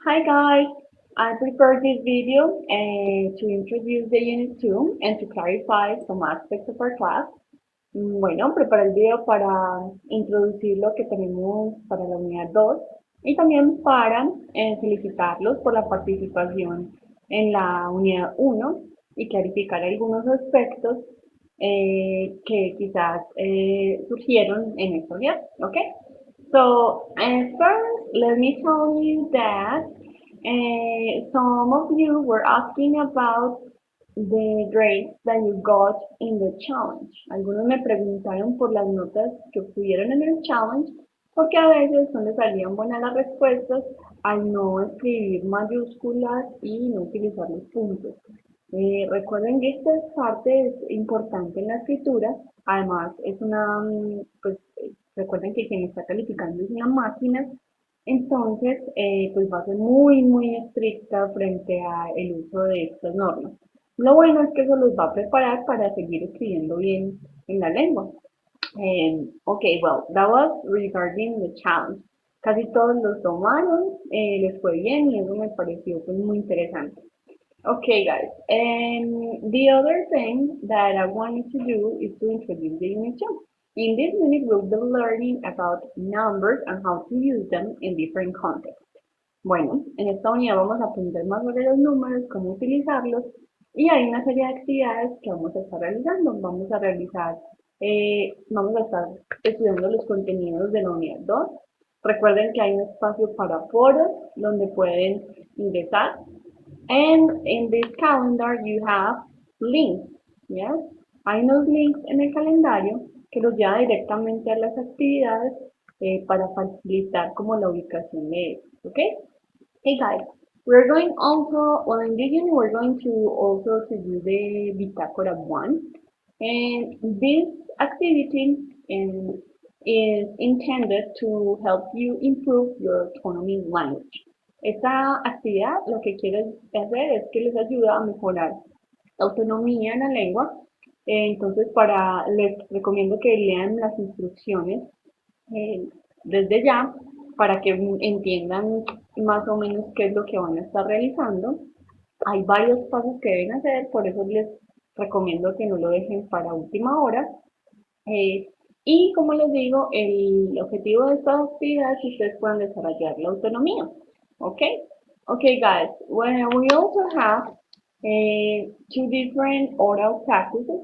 Hi guys, I prepared this video to introduce the Unit 2 and to clarify some aspects of our class. Bueno, preparé el video para introducir lo que tenemos para la unidad 2 y también para felicitarlos por la participación en la unidad 1 y clarificar algunos aspectos que quizás surgieron en esta unidad. ¿Ok? So, first, let me tell you that some of you were asking about the grades that you got in the challenge. Algunos me preguntaron por las notas que obtuvieron en el challenge, porque a veces no les salían buenas las respuestas al no escribir mayúsculas y no utilizar los puntos. Recuerden que esta parte es importante en la escritura, además es pues recuerden que quien está calificando es una máquina, entonces pues va a ser muy estricta frente a el uso de estas normas. Lo bueno es que eso los va a preparar para seguir escribiendo bien en la lengua. Okay, well, that was regarding the challenge. Casi todos los tomaron, les fue bien y eso me pareció pues muy interesante. Okay, guys. And the other thing that I wanted to do is to introduce the unit 2. In this unit, we'll be learning about numbers and how to use them in different contexts. Bueno, en esta unidad vamos a aprender más sobre los números, cómo utilizarlos y hay una serie de actividades que vamos a estar realizando. Vamos a estar estudiando los contenidos de la unidad 2. Recuerden que hay un espacio para foros donde pueden ingresar. And in this calendar you have links, yes. Hay unos links en el calendario que los lleva directamente a las actividades para facilitar como la ubicación de ellos, ¿ok? Hey guys, we're going also, well in this unit we're going to also to do the Bitácora 1 and this activity is intended to help you improve your autonomy language. Esta actividad lo que quiere hacer es que les ayuda a mejorar la autonomía en la lengua. Entonces, les recomiendo que lean las instrucciones eh, desde ya para que entiendan más o menos qué es lo que van a estar realizando. Hay varios pasos que deben hacer, por eso les recomiendo que no lo dejen para última hora. Eh, y como les digo, el objetivo de esta actividad es que ustedes puedan desarrollar la autonomía. ¿Ok? Okay, guys. Well, we also have two different oral practices.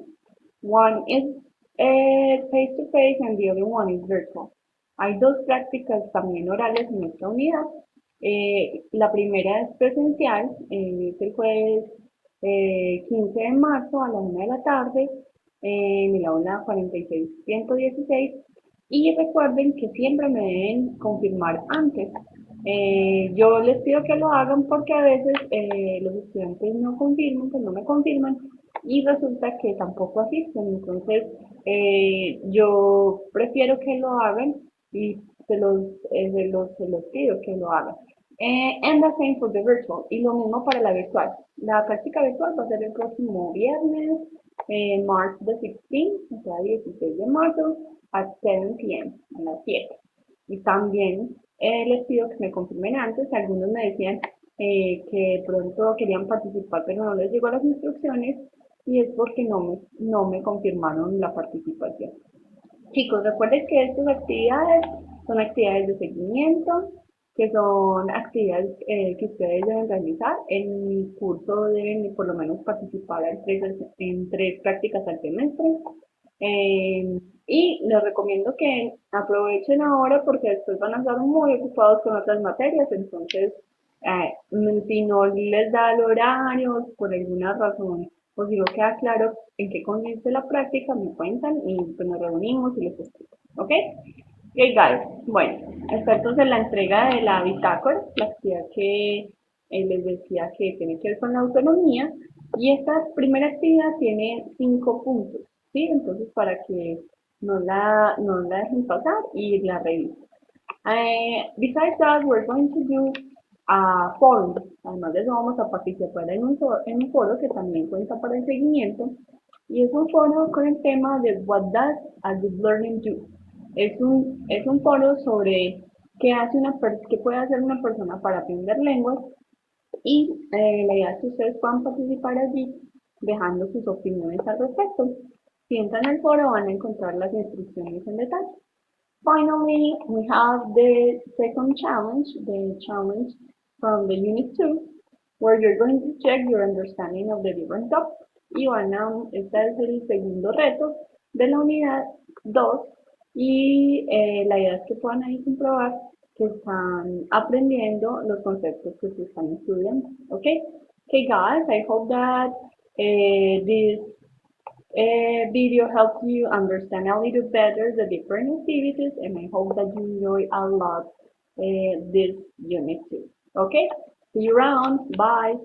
One is face to face and the other one is virtual. Hay dos prácticas también orales en esta unidad. La primera es presencial, es el jueves 15 de marzo a la 1 de la tarde en el aula 46-116 y recuerden que siempre me deben confirmar antes. Yo les pido que lo hagan porque a veces los estudiantes no confirman, pues no me confirman y resulta que tampoco asisten. Entonces, yo prefiero que lo hagan y se los pido que lo hagan. And the same for the virtual. Y lo mismo para la virtual. La práctica virtual va a ser el próximo viernes, March the 16th, o sea, 16 de marzo, at 7 p.m., a las 7. Y también les pido que me confirmen antes. Algunos me decían que de pronto querían participar, pero no les llegó las instrucciones y es porque no me confirmaron la participación. Chicos, recuerden que estas actividades son actividades de seguimiento, que son actividades que ustedes deben realizar. En mi curso deben por lo menos participar en tres prácticas al semestre. Y les recomiendo que aprovechen ahora porque después van a estar muy ocupados con otras materias. Entonces, si no les da el horario por alguna razón o si no queda claro en qué consiste la práctica, me cuentan y pues nos reunimos y les explico. ¿Ok? Ok, guys. Bueno, está entonces la entrega de la bitácora, la actividad que les decía que tiene que ver con la autonomía. Y esta primera actividad tiene 5 puntos, ¿sí? Entonces, para que no la dejen pasar y la revisen. Besides that, we're going to do a forum. Además de eso, vamos a participar en un foro que también cuenta para el seguimiento. Y es un foro con el tema de What Does a Good Learning Do? Es un foro sobre ¿Qué puede hacer una persona para aprender lenguas? Y la idea es que ustedes puedan participar allí dejando sus opiniones al respecto. Si entran al foro van a encontrar las instrucciones en detalle. Finally, we have the second challenge, the challenge from the Unit 2, where you're going to check your understanding of the different topics. Y este es el segundo reto de la unidad 2 y la idea es que puedan ahí comprobar que están aprendiendo los conceptos que se están estudiando. Okay? Okay guys, I hope that this video helps you understand a little better the different activities, and I hope that you enjoy a lot this unit too. Okay? See you around. Bye.